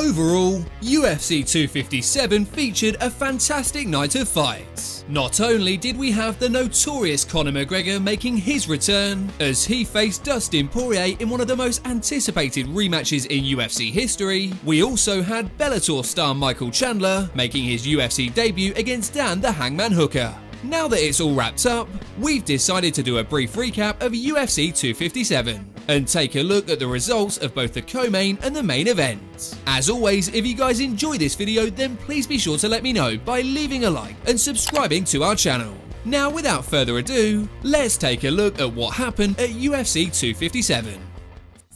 Overall, UFC 257 featured a fantastic night of fights. Not only did we have the notorious Conor McGregor making his return as he faced Dustin Poirier in one of the most anticipated rematches in UFC history, we also had Bellator star Michael Chandler making his UFC debut against Dan the Hangman Hooker. Now that it's all wrapped up, we've decided to do a brief recap of UFC 257 and take a look at the results of both the co-main and the main event. As always, if you guys enjoy this video, then please be sure to let me know by leaving a like and subscribing to our channel. Now, without further ado, let's take a look at what happened at UFC 257.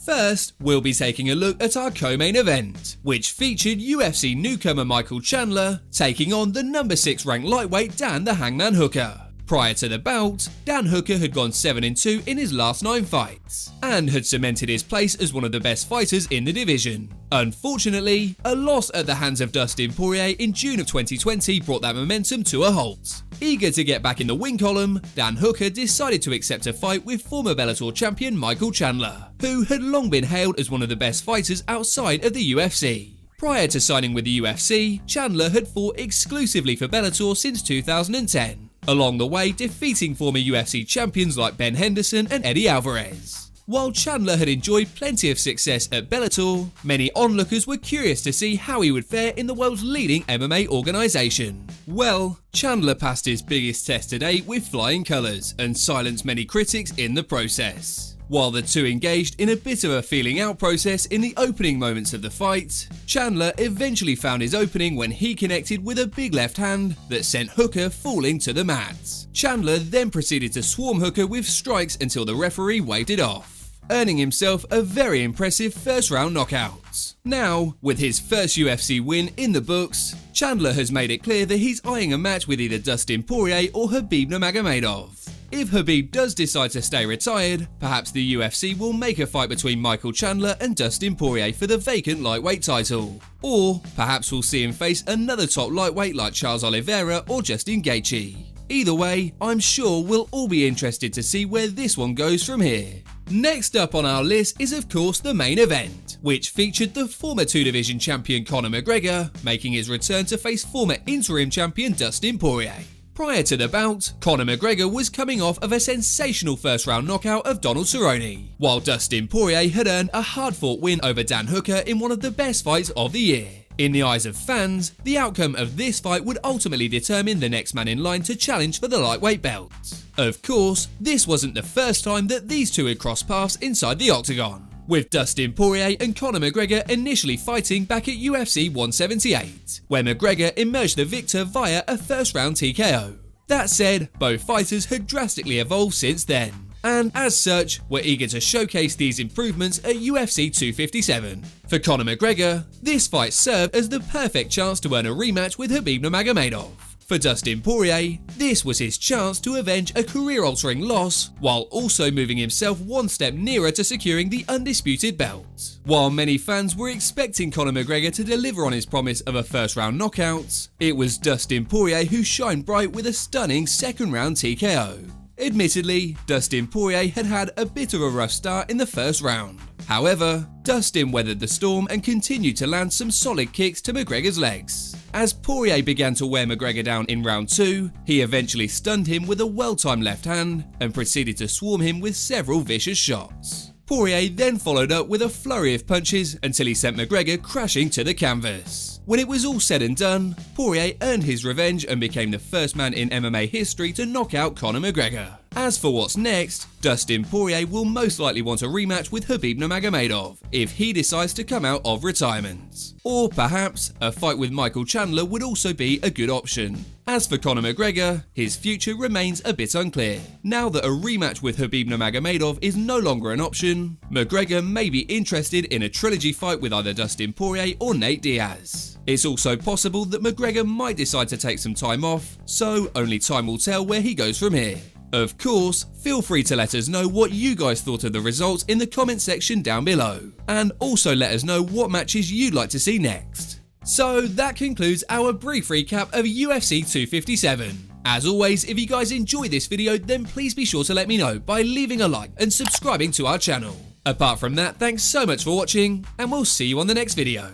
First, we'll be taking a look at our co-main event, which featured UFC newcomer Michael Chandler taking on the number 6 ranked lightweight Dan the Hangman Hooker. Prior to the bout, Dan Hooker had gone 7-2 in his last 9 fights, and had cemented his place as one of the best fighters in the division. Unfortunately, a loss at the hands of Dustin Poirier in June of 2020 brought that momentum to a halt. Eager to get back in the win column, Dan Hooker decided to accept a fight with former Bellator champion Michael Chandler, who had long been hailed as one of the best fighters outside of the UFC. Prior to signing with the UFC, Chandler had fought exclusively for Bellator since 2010. Along the way defeating former UFC champions like Ben Henderson and Eddie Alvarez. While Chandler had enjoyed plenty of success at Bellator, many onlookers were curious to see how he would fare in the world's leading MMA organisation. Well, Chandler passed his biggest test to date with flying colours and silenced many critics in the process. While the two engaged in a bit of a feeling out process in the opening moments of the fight, Chandler eventually found his opening when he connected with a big left hand that sent Hooker falling to the mat. Chandler then proceeded to swarm Hooker with strikes until the referee waved it off, earning himself a very impressive first round knockout. Now, with his first UFC win in the books, Chandler has made it clear that he's eyeing a match with either Dustin Poirier or Khabib Nurmagomedov. If Khabib does decide to stay retired, perhaps the UFC will make a fight between Michael Chandler and Dustin Poirier for the vacant lightweight title. Or perhaps we'll see him face another top lightweight like Charles Oliveira or Justin Gaethje. Either way, I'm sure we'll all be interested to see where this one goes from here. Next up on our list is of course the main event, which featured the former 2-division champion Conor McGregor making his return to face former interim champion Dustin Poirier. Prior to the bout, Conor McGregor was coming off of a sensational first round knockout of Donald Cerrone, while Dustin Poirier had earned a hard-fought win over Dan Hooker in one of the best fights of the year. In the eyes of fans, the outcome of this fight would ultimately determine the next man in line to challenge for the lightweight belt. Of course, this wasn't the first time that these two had crossed paths inside the octagon, with Dustin Poirier and Conor McGregor initially fighting back at UFC 178, where McGregor emerged the victor via a first-round TKO. That said, both fighters had drastically evolved since then, and as such, were eager to showcase these improvements at UFC 257. For Conor McGregor, this fight served as the perfect chance to earn a rematch with Khabib Nurmagomedov. For Dustin Poirier, this was his chance to avenge a career-altering loss, while also moving himself one step nearer to securing the undisputed belt. While many fans were expecting Conor McGregor to deliver on his promise of a first-round knockout, it was Dustin Poirier who shined bright with a stunning second-round TKO. Admittedly, Dustin Poirier had had a bit of a rough start in the first round. However, Dustin weathered the storm and continued to land some solid kicks to McGregor's legs. As Poirier began to wear McGregor down in round 2, he eventually stunned him with a well-timed left hand and proceeded to swarm him with several vicious shots. Poirier then followed up with a flurry of punches until he sent McGregor crashing to the canvas. When it was all said and done, Poirier earned his revenge and became the first man in MMA history to knock out Conor McGregor. As for what's next, Dustin Poirier will most likely want a rematch with Khabib Nurmagomedov if he decides to come out of retirement. Or perhaps a fight with Michael Chandler would also be a good option. As for Conor McGregor, his future remains a bit unclear. Now that a rematch with Khabib Nurmagomedov is no longer an option, McGregor may be interested in a trilogy fight with either Dustin Poirier or Nate Diaz. It's also possible that McGregor might decide to take some time off, so only time will tell where he goes from here. Of course, feel free to let us know what you guys thought of the results in the comment section down below, and also let us know what matches you'd like to see next. So that concludes our brief recap of UFC 257. As always, if you guys enjoyed this video, then please be sure to let me know by leaving a like and subscribing to our channel. Apart from that, thanks so much for watching, and we'll see you on the next video.